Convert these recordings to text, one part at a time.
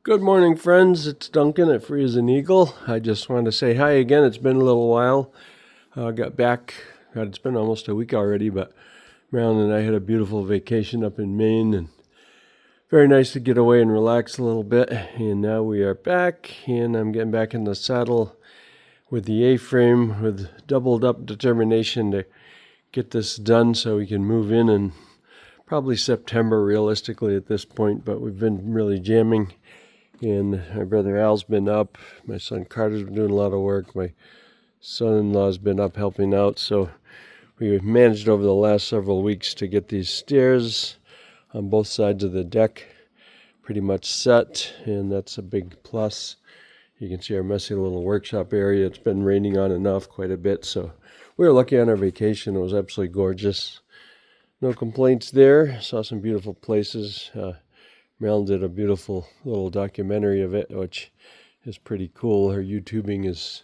Good morning, friends. It's Duncan at Free as an Eagle. I just wanted to say hi again. It's been a little while. Got back. God, it's been almost a week already, but Marilyn and I had a beautiful vacation up in Maine, and very nice to get away and relax a little bit. And now we are back, and I'm getting back in the saddle with the A-frame with doubled up determination to get this done so we can move in probably September realistically at this point, but we've been really jamming. And my brother Al's been up. My son Carter's been doing a lot of work. My son-in-law's been up helping out. So we've managed over the last several weeks to get these stairs on both sides of the deck pretty much set, and that's a big plus. You can see our messy little workshop area. It's been raining on and off quite a bit, so we were lucky on our vacation. It was absolutely gorgeous. No complaints there. Saw some beautiful places. Mel did a beautiful little documentary of it, which is pretty cool. Her YouTubing is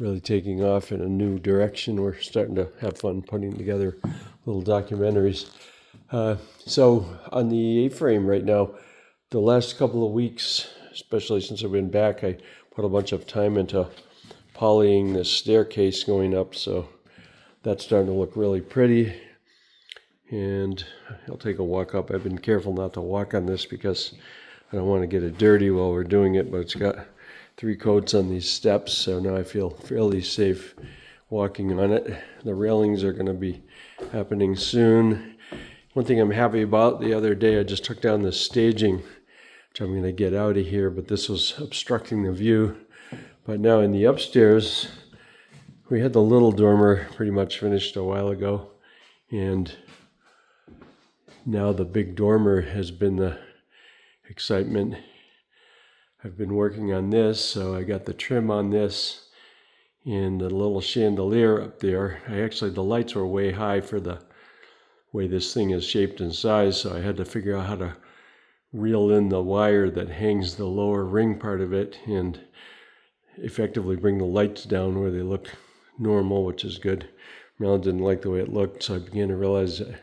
really taking off in a new direction. We're starting to have fun putting together little documentaries. So on the A-frame right now, the last couple of weeks, especially since I've been back, I put a bunch of time into polying this staircase going up. So that's starting to look really pretty. And I'll take a walk up. I've been careful not to walk on this because I don't want to get it dirty while we're doing it, but it's got 3 coats on these steps, so now I feel fairly safe walking on it. The railings are going to be happening soon. One thing I'm happy about, the other day I just took down the staging, which I'm going to get out of here, but this was obstructing the view. But now in the upstairs, we had the little dormer pretty much finished a while ago, and now the big dormer has been the excitement. I've been working on this, so I got the trim on this and the little chandelier up there. The lights were way high for the way this thing is shaped and sized, so I had to figure out how to reel in the wire that hangs the lower ring part of it and effectively bring the lights down where they look normal, which is good. Mel didn't like the way it looked, so I began to realize that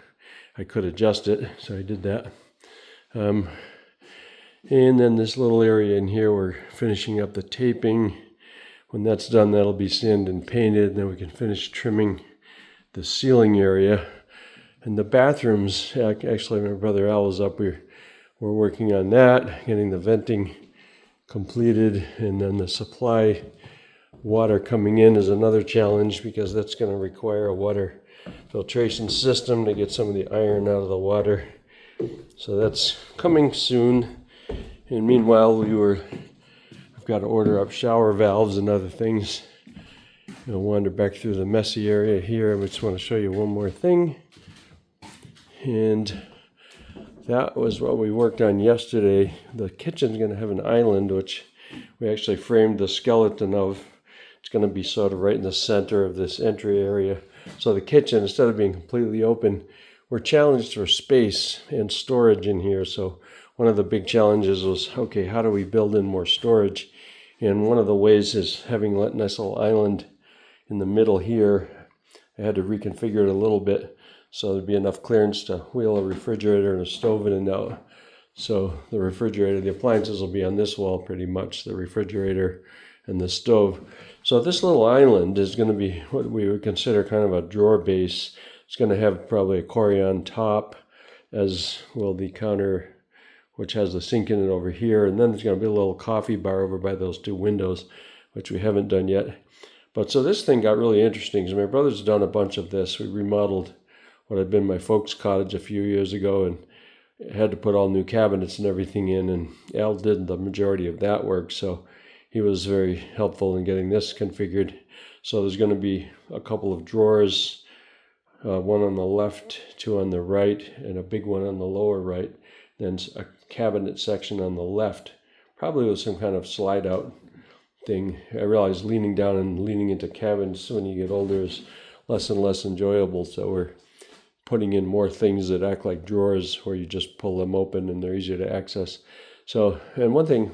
I could adjust it, so I did that. And then this little area in here, we're finishing up the taping. When that's done, that'll be sanded and painted, and then we can finish trimming the ceiling area. And the bathrooms, actually my brother Al was up, we're working on that, getting the venting completed, and then the supply water coming in is another challenge because that's going to require a water filtration system to get some of the iron out of the water. So that's coming soon. And meanwhile, I've got to order up shower valves and other things. I'll wander back through the messy area here. I just want to show you one more thing. And that was what we worked on yesterday. The kitchen's going to have an island, which we actually framed the skeleton of. It's going to be sort of right in the center of this entry area. So the kitchen, instead of being completely open, we're challenged for space and storage in here. So one of the big challenges was, okay, how do we build in more storage? And one of the ways is having a nice little island in the middle here. I had to reconfigure it a little bit so there'd be enough clearance to wheel a refrigerator and a stove in and out. So the refrigerator, the appliances will be on this wall pretty much, the refrigerator and the stove. So this little island is going to be what we would consider kind of a drawer base. It's going to have probably a Corian top, as will the counter, which has the sink in it over here. And then there's going to be a little coffee bar over by those 2 windows, which we haven't done yet. But so this thing got really interesting because my brother's done a bunch of this. We remodeled what had been my folks' cottage a few years ago and had to put all new cabinets and everything in. And Al did the majority of that work. So he was very helpful in getting this configured. So there's going to be a couple of drawers, one on the left, 2 on the right, and a big one on the lower right. Then a cabinet section on the left, probably with some kind of slide out thing. I realize leaning down and leaning into cabins when you get older is less and less enjoyable. So we're putting in more things that act like drawers where you just pull them open and they're easier to access. So, and one thing,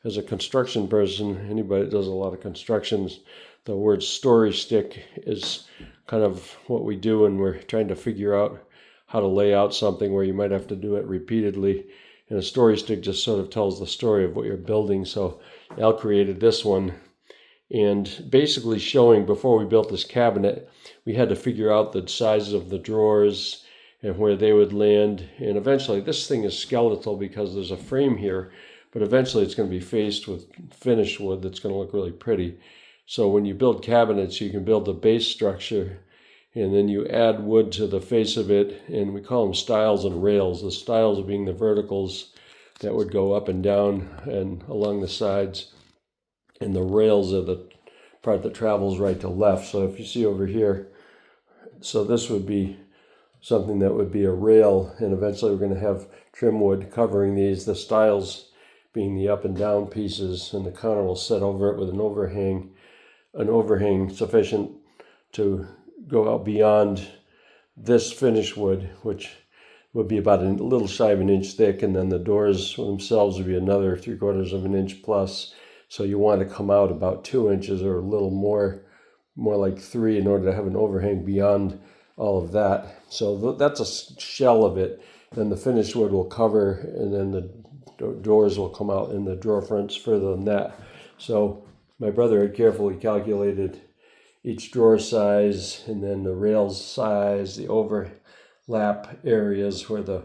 as a construction person, anybody that does a lot of constructions, the word story stick is kind of what we do when we're trying to figure out how to lay out something where you might have to do it repeatedly. And a story stick just sort of tells the story of what you're building. So Al created this one, and basically showing, before we built this cabinet, we had to figure out the sizes of the drawers and where they would land. And eventually, this thing is skeletal because there's a frame here, but eventually it's going to be faced with finished wood that's going to look really pretty. So when you build cabinets, you can build the base structure, and then you add wood to the face of it, and we call them stiles and rails. The stiles being the verticals that would go up and down and along the sides, and the rails are the part that travels right to left. So if you see over here, so this would be something that would be a rail, and eventually we're going to have trim wood covering these, the stiles being the up and down pieces, and the counter will set over it with an overhang sufficient to go out beyond this finished wood, which would be about a little shy of an inch thick, and then the doors themselves would be another 3/4 of an inch plus. So you want to come out about 2 inches or a little more like 3, in order to have an overhang beyond all of that. So that's a shell of it. Then the finished wood will cover, and then the doors will come out in the drawer fronts further than that. So my brother had carefully calculated each drawer size, and then the rails size, the overlap areas where the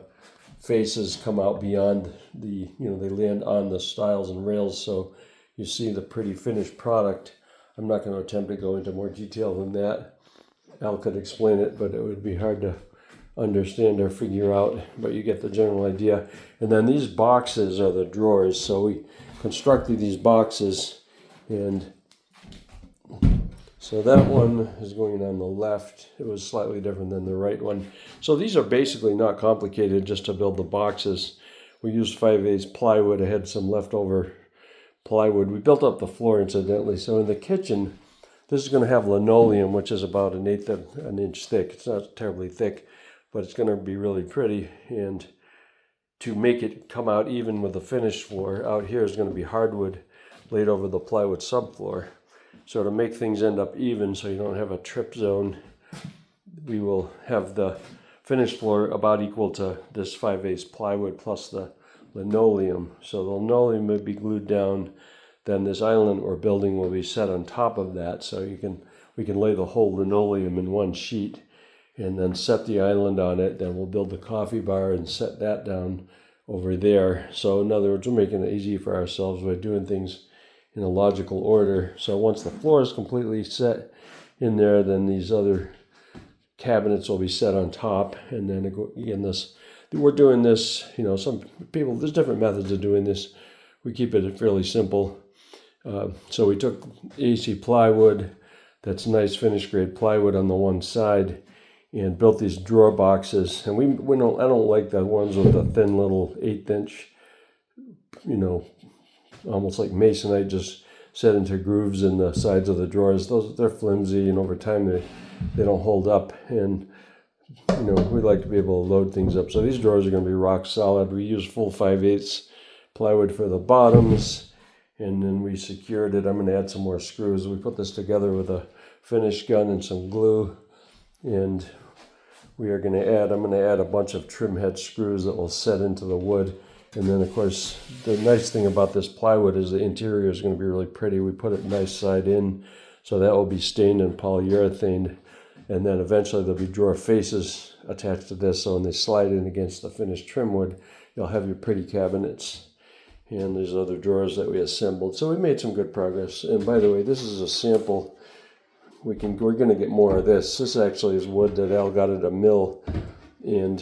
faces come out beyond the, they land on the stiles and rails. So you see the pretty finished product. I'm not going to attempt to go into more detail than that. Al could explain it, but it would be hard to understand or figure out, but you get the general idea. And then these boxes are the drawers. So we constructed these boxes, and so that one is going on the left. It was slightly different than the right one. So these are basically not complicated just to build the boxes. We used 5/8 plywood. I had some leftover plywood. We built up the floor, incidentally. So in the kitchen, this is going to have linoleum, which is about 1/8 of an inch thick. It's not terribly thick, but it's going to be really pretty. And to make it come out even with the finished floor, out here is going to be hardwood laid over the plywood subfloor. So to make things end up even, so you don't have a trip zone, we will have the finished floor about equal to this 5/8 plywood plus the linoleum. So the linoleum will be glued down. Then this island we're building will be set on top of that. So we can lay the whole linoleum in one sheet and then set the island on it. Then we'll build the coffee bar and set that down over there. So in other words, we're making it easy for ourselves by doing things in a logical order. So once the floor is completely set in there, then these other cabinets will be set on top. And then again, we're doing this, some people, there's different methods of doing this. We keep it fairly simple. So we took AC plywood, that's nice finished grade plywood on the one side, and built these drawer boxes. And I don't like the ones with the thin little 1/8 inch, almost like masonite, just set into grooves in the sides of the drawers. They're flimsy, and over time they don't hold up. And we like to be able to load things up. So these drawers are going to be rock solid. We use full 5/8 plywood for the bottoms, and then we secured it. I'm going to add some more screws. We put this together with a finish gun and some glue, and I'm going to add a bunch of trim head screws that will set into the wood. And then, of course, the nice thing about this plywood is the interior is going to be really pretty. We put it nice side in, so that will be stained and polyurethane. And then eventually there'll be drawer faces attached to this, so when they slide in against the finished trim wood, you'll have your pretty cabinets. And there's other drawers that we assembled. So we made some good progress. And by the way, this is a sample. We're going to get more of this. This actually is wood that Al got at a mill, and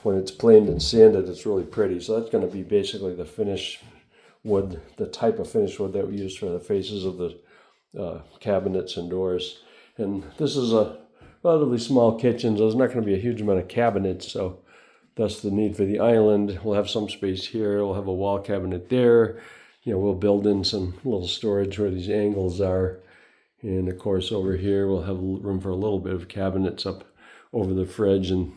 when it's planed and sanded, it's really pretty. So that's going to be basically the finished wood, the type of finished wood that we use for the faces of the cabinets and doors. And this is a relatively small kitchen, so there's not going to be a huge amount of cabinets. So thus the need for the island. We'll have some space here. We'll have a wall cabinet there. We'll build in some little storage where these angles are. And of course over here we'll have room for a little bit of cabinets up over the fridge, and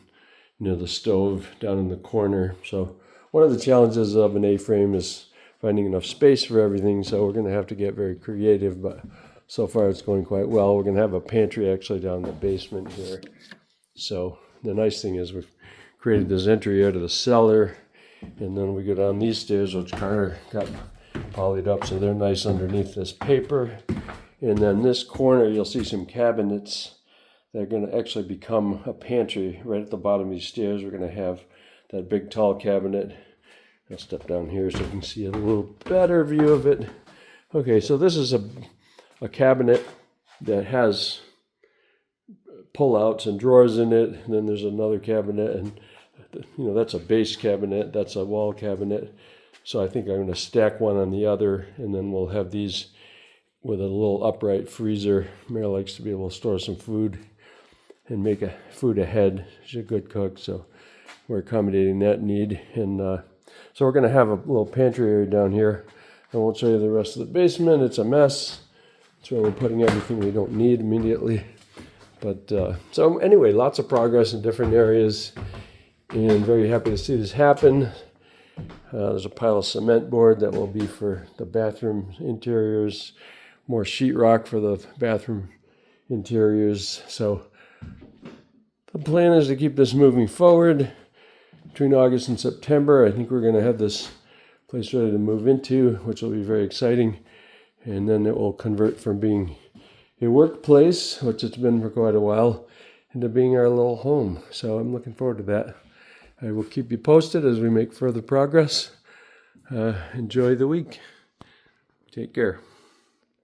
the stove down in the corner. So one of the challenges of an A-frame is finding enough space for everything. So we're going to have to get very creative, but so far it's going quite well. We're going to have a pantry actually down in the basement here. So the nice thing is we've created this entry out of the cellar, And then we go down these stairs, which Carter got polyed up, so they're nice underneath this paper. And then this corner, you'll see some cabinets that are going to actually become a pantry right at the bottom of these stairs. We're going to have that big tall cabinet. I'll step down here so you can see a little better view of it. Okay, so this is a cabinet that has pull-outs and drawers in it. And then there's another cabinet, and that's a base cabinet. That's a wall cabinet. So I think I'm going to stack one on the other, and then we'll have these with a little upright freezer. Mary likes to be able to store some food and make food ahead. She's a good cook, so we're accommodating that need. And so we're going to have a little pantry area down here. I won't show you the rest of the basement. It's a mess. It's where we're putting everything we don't need immediately. But so anyway, lots of progress in different areas, and very happy to see this happen. There's a pile of cement board that will be for the bathroom interiors, more sheetrock for the bathroom interiors. So the plan is to keep this moving forward between August and September. I think we're going to have this place ready to move into, which will be very exciting. And then it will convert from being a workplace, which it's been for quite a while, into being our little home. So I'm looking forward to that. I will keep you posted as we make further progress. Enjoy the week. Take care.